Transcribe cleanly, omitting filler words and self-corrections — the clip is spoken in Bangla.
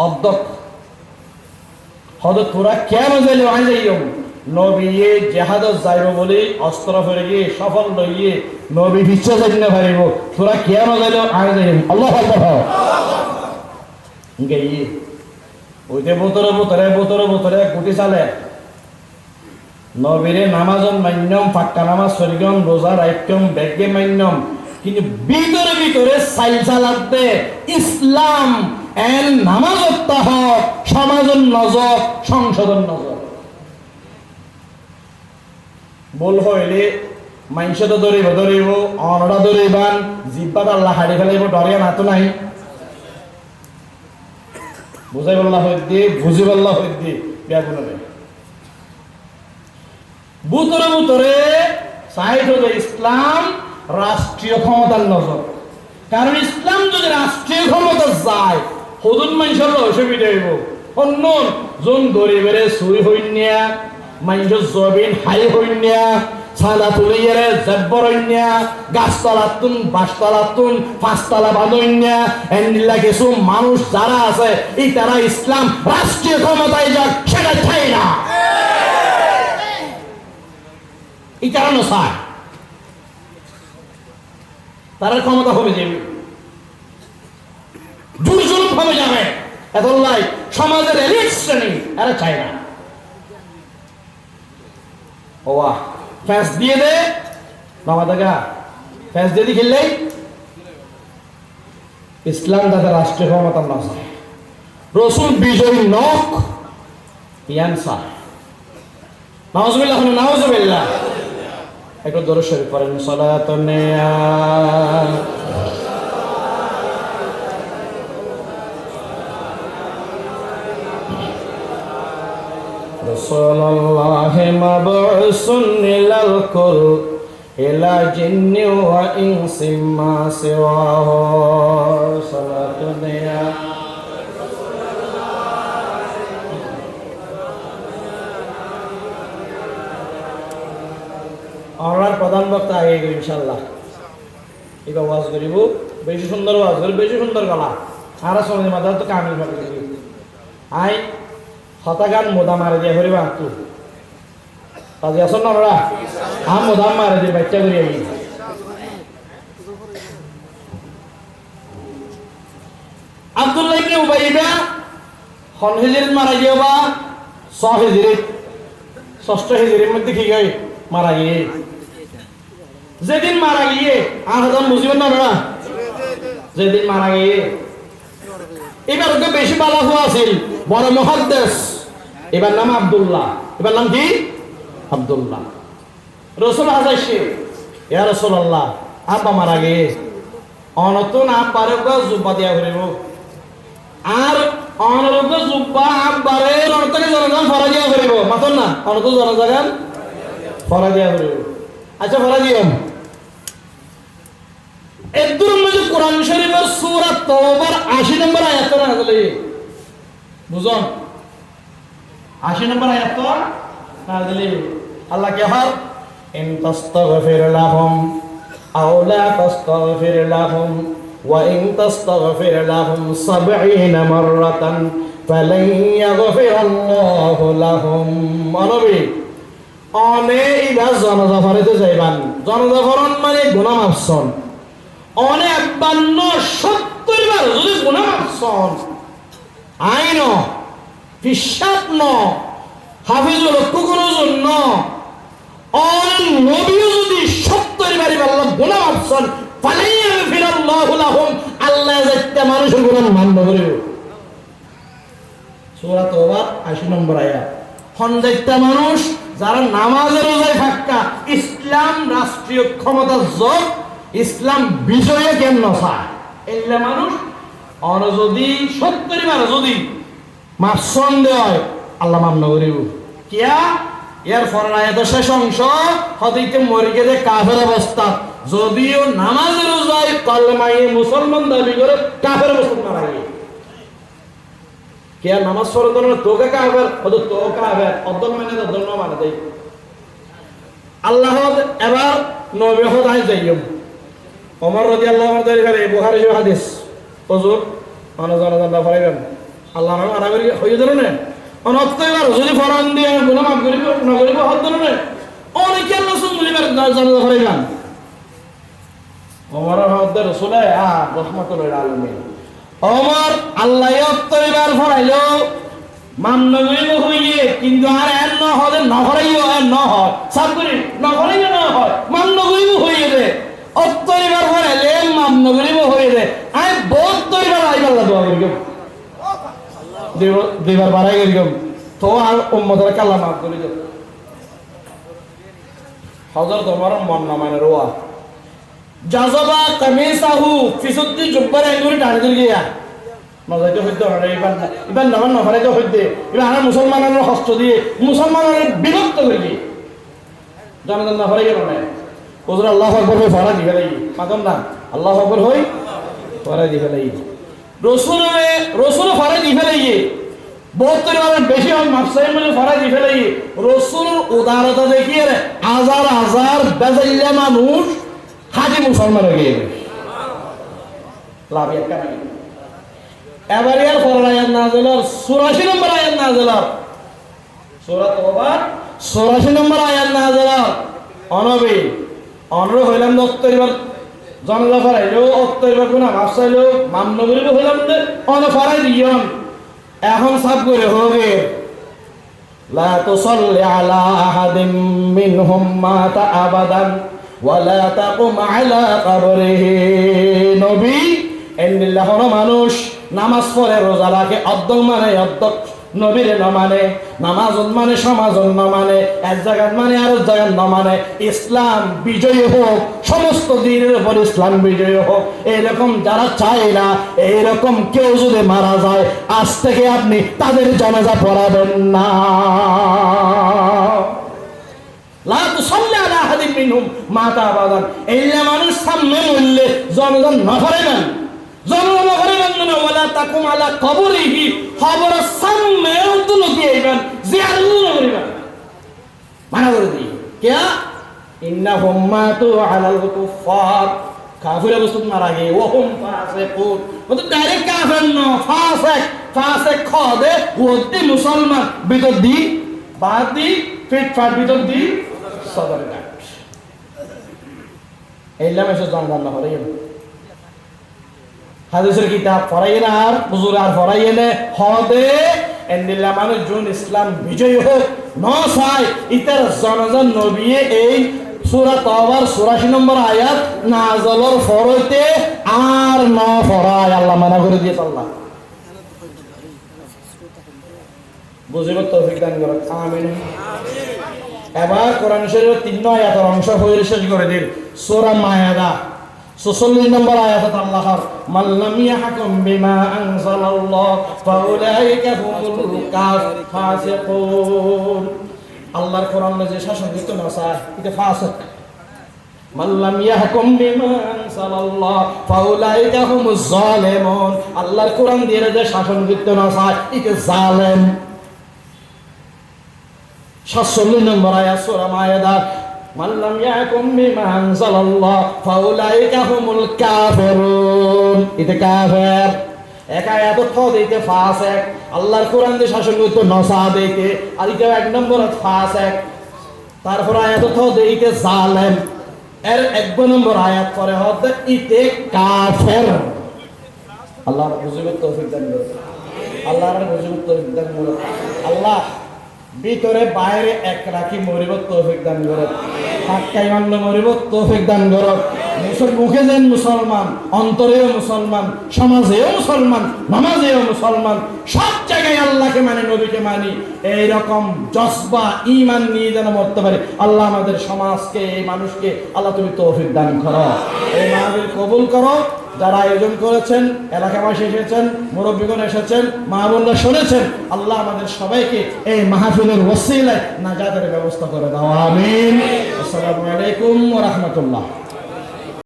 অধ্যক্ষ হদ তোরা কেন যাইলে আই যাইম নবীয়ে জেহাদত যাইব বলে অস্ত্র ফেরে গিয়ে সফল লইয়ে নবী বিশ্বাস না পারিব তোরা কেন যাইলে আই যাইম আল্লাহ আকবার গেই ওইতে বোতরে গুটি চালে নবীরে নামাজন মান্যম পাক্কা নামাজ সরিগম রোজা রাইকম বেগে মান্যম কিন্তু ভিতরে সাইল চালাতে ইসলাম এন নামাজত্তাহ সমাজন নজর সংশোধন নজর বল হইলে মাইনসে তো ধরিব অনড়া ধরিবান জিব্বাত আল্লাহ হাড়ি ফেলাইব ডরিয়া না তো নাই বুঝাই বল্লা হইতে বুঝি বল্লা হইতে ব্যাগুন বুতরে সাইড হলো ইসলাম রাষ্ট্রীয় ক্ষমতার নজর কারণ ইসলাম যদি রাষ্ট্রীয় ক্ষমতা যায় হদুন মানুষের অসুবিধা হইব অন্য জন গরিবের সুই হইনিয়া মানুষ জবিন হাই হইনিয়া ছাদা তুলিয়ারে জব্বর হইনিয়া গাছতলাতুন বাসতলাতুন পাঁচতলা বাঁধইনিয়া এন্ডিলা কিছু মানুষ যারা আছে এই তারা ইসলাম রাষ্ট্রীয় ক্ষমতায় যাক সেটা চাই না এই কারণ চায় তার ক্ষমতা হবে যাবে জুলজুল ভাবে যাবে এতলাই সমাজের এলিট শ্রেণী এরা চায় না ওয়া ফ্যাস দিয়ে দে বাবা দাগা ফ্যাস দিয়ে দিয়ে খেললেই ইসলাম তাদের রাষ্ট্রীয় ক্ষমতা না চায় রসুল বিজয়ী নখ ইয়ানসা নাউজুবিল্লাহ একটু দরুদ শরীফ পড়েন সালাতুন রাসূলুল্লাহ মাবউসুন ইলাল কুল ইলা জিন্নি ওয়া ইনসি মা সিওয়াহু সালাতুন আমরা প্রধান বক্তা আগে গেল ইনশাআল্লাহ এবার ওয়াজ করিব বেশি সুন্দর ওয়াজ করিব বেশি সুন্দর গলা আর সময় মাথা তো কামিল ভাবে করিব আই হতাগান মোদা মারে দিয়া করিবা তু কাজে আসন না ওরা আম মোদা মারে দিয়ে বাচ্চা করি আই আব্দুল্লাহ ইবনে উবাইদা খন হিজরিত মারা গিয়েবা 6 হিজরিত 6 হিজরির মধ্যে কি গই মারা গিয়ে যেদিন মারা গিয়ে আর হাজার বুঝবেন না ওরা যেদিন মারা গিয়ে এবার ওকে বেশি বালা হওয়া আছিল বড় মুহাদ্দিস এবার নাম আব্দুল্লাহ এবার নাম কি আব্দুল্লাহ রাসূল হাজাইছে ইয়া রাসূলুল্লাহ আব্বা মারা গিয়ে অনতন আব্বারে গো জুব্বা দিয়া করিব আর অনরগ জুব্বা আব্বারে রণতকে জনগণ ফরা দিয়া করিব মাতন না অনত জনগণ ফরা দিয়া করিব আচ্ছা ফরা দিও এদুর মধ্যে কোরআন শরীফের সূরা তাওবার 80 নম্বর আয়াত নাযিল বুঝুন 80 নম্বর আয়াত নাযিল আল্লাহ কে হয় ইন তাস্তাগফির লাহুম আও লা তাস্তাগফির লাহুম ওয়া ইন তাস্তাগফির লাহুম 70 মাররাতান ফালান ইয়াগফিরাল্লাহু লাহুম মানবী অনে ইবা জনজাফারেতে যাইবান জনজাফরন মানে গুনাহ মাফসন অনে 52 বার যদি গুনাহ মাফসন আইন পিশাব ন হাফিজুল কুকুরুর জন্য অন নবীও যদি 70 বারই আল্লাহ গুনাহ মাফসন ফালাইয়া ফিরাল্লাহু লাহুম আল্লাহ যাতে মানুষের গুনাহ মান্য করে সূরা তাওবার 80 নম্বর আয়াত হন্দাইতা মানুষ যারা নামাজের রোজায় ফাক্কা ইসলাম রাষ্ট্রীয় ক্ষমতা যোগ ইসলাম বিজয়ে কেন নসায় এল্লা মানুষ অন যদি 70 বার যদি মাফসন দেয় আল্লাহ মান্য করিব কিয়া এর ফরনায়াত শেষ অংশ হদিতে মরিকে যে কাফের অবস্থা যদিও নামাজের রোজায় কলমায়ে মুসলমান দাবি করে কাফের অবস্থা মারা গিয়ে কিয়া নামাজ পড়ার তোকে কাফের হয়তো তো কাফের অদল মানে অদল না মানে দেই আল্লাহ এবার নবী হদায় যাইম ওমর রাদিয়াল্লাহু আনহু এর বুখারী হাদিস হুজুর আনা জানা জানা পড়াইবেন আল্লাহ মানা করি হয়ে দিল না অনত্য এবার যদি ফরান দিয়ে গুণা মাফ করিব নগরিব হত দিল না অনেকে আল্লাহ সুন্দরিবার জানাজা করাইলাম ওমর হদ্দ রসুলে রহমাতুল্লাহ আলামিন ওমর আল্লাহ অত্তরিবার ফরাইলো মামনগরিব হইয়ে কিন্তু আর এর ন হলে নহরাইও আর ন হয় সব করি নহরাইও ন হয় মামনগরিব হইয়ে দে অত্তরিবার ফরাইলে মামনগরিব হইয়ে দে আই বত্তরিবার আইবার দোয়া করি দুইবার বাড়াই করি তো আর উম্মতের কাল্লা মাফ করি হযরত ওমর মন না মানে রোয়া জাযাবা কামিসাহু ফিসুদ্দি জুব্বার আঙ্গুরি টানে দিল গিয়া নজাইতে হইতে পারে এবার নামান নফারাইতে হইতে এবার আমরা মুসলমানের হস্ত দিয়ে মুসলমানের বিভক্ত করি জানাজান নফারাই গেল না হুজুর আল্লাহু আকবার হই ফরা দি ফেলাই মাতম না আল্লাহু আকবার হই ফরা দি ফেলাই রসুল ফরা দি ফেলাই 72 বারের বেশি হয় মাফসাই মানে ফরা দি ফেলাই রসুল উদারতা দেখিয়ে হাজার হাজার বেজাইলা মানুষ হাজি মুসলমান হয়ে গেছে লাভ একটা নাই এবার এর পরের আয়াত নাযিল 84 নম্বর আয়াত নাযিল সূরা তাওবার 84 নম্বর আয়াত নাযিল অনবী অনর হইলাম 72 বার জানাজা ফরাইলো 72 বার গুনাহ মাফ চাইলো মামনগরিব হইলাম অন ফরাই দিয়ন এখন সব করে হবে লা তুসাল্লি আলা আহাদিন মিনহুম মাতা আবাদান ওয়ালা তাকুম আলা কবরিহি নবী এন্দিল্লাহ মানুষ নামাজ পড়ে রোজা রাখে অদ্দক মানে অদ্দক নবীরে ন মানে নামাজ মানে সমাজ ন মানে এক জায়গা মানে আর জায়গা ন মানে ইসলাম বিজয়ী হোক সমস্ত দিনের উপর ইসলাম বিজয়ী হোক এইরকম যারা চায় না এইরকম কেউ যদি মারা যায় আজ থেকে আপনি তাদের জানাজা পড়াবেন না লা তুসাল্লি আলা আহাদিন মিনহুম মাতা আবাদান এইলা মানুষ সামনে মরলে জানাজা না পড়াবেন জন্ম করিবেন না ওয়ালা তাকুম আলা কবরিহি কবরের সামনে তো লুকিয়েবেন জিয়ারত করিবেন মানা করে দিই কিয়া ইন্নাহুম মাতু আলাল কুফার কাফির অবস্থা মারা গিয়ে ওহুম ফাসিকুন মানে ডাইরেক্ট কাফির না ফাসিক খদে ওদি মুসলমান ভিতর দি বাদ দি ফিট ফাট ভিতর দি সদর কাট এইলা মেসে জানদান না হরে হাদিসের কিতাব পড়াইয়েন আর হুজুর আর পড়াইয়েন হদে এন্দিল্লা মানুষ জুন ইসলাম বিজয় হোক ন চাই ইতার জনজন নবী এই সূরা তাওবার 84 নম্বর আয়াত নাযিলের ফরতে আর ন ফরায় আল্লাহ মানা করে দিয়েছে আল্লাহ বুঝিবার তৌফিক দান করুন আমিন এবার কোরআন শরীফের 3 আয়াতের অংশ হয়ে শেষ করে দিন সূরা মায়েদা 46 নম্বর আয়াতে আল্লাহ মান লাম ইয়াহকুম বিমা আনজালাল্লাহ ফাউলাইকা হুমুল ফাসিকুন আল্লাহর কোরআনে যে শাসন দিত না স্যার এটা ফাসিক মান লাম ইয়াহকুম বিমা আনজালাল্লাহ ফাউলাইকা হুমুজ জালিমুন আল্লাহর কোরআন দিয়ে যে শাসন দিত না স্যার এটা জালেম 47 নম্বর আয়াত সূরা মায়েদা মান লাম ইয়াকুম বিমা আনজালাল্লাহ ফাউলাইকা হুমুল কাফিরুন এটা কাফের এক আয়াত তো দিতে ফাসিক আল্লাহর কোরআন দিয়ে শাসন করতে নসা দিতে আর এটা এক নম্বর ফাসিক তারপর আয়াত তো দিতে জালেম এর এক নম্বর আয়াত পরে হতে ইতে কাফের আল্লাহ বুঝিবার তৌফিক দান করুন আল্লাহর বুঝিবার তৌফিক দান করুন আল্লাহ ভিতরে বাইরে এক রাখি মরিবত তৌফিক দান করুন হাক্কাই মানলে মরিবত তৌফিক দান করুন মুখে যেন মুসলমান অন্তরেও মুসলমান সমাজেও মুসলমান নামাজেও মুসলমান সব জায়গায় আল্লাহকে মানে নবীকে মানি এইরকম জজবা ঈমান নিয়ে যেন মরতে পারি আল্লাহ আমাদের সমাজকে এই মানুষকে আল্লাহ তুমি তৌফিক দান করো এই মাহফিল কবুল করো যারা আয়োজন করেছেন এলাকাবাসী এসেছেন মুরব্বীগণ এসেছেন মা বোনরা শুনেছেন আল্লাহ আমাদের সবাইকে এই মাহফিলের ওসিলায় নাজাতের ব্যবস্থা করে দাও আমিন আসসালামু আলাইকুম ওয়া রাহমাতুল্লাহ।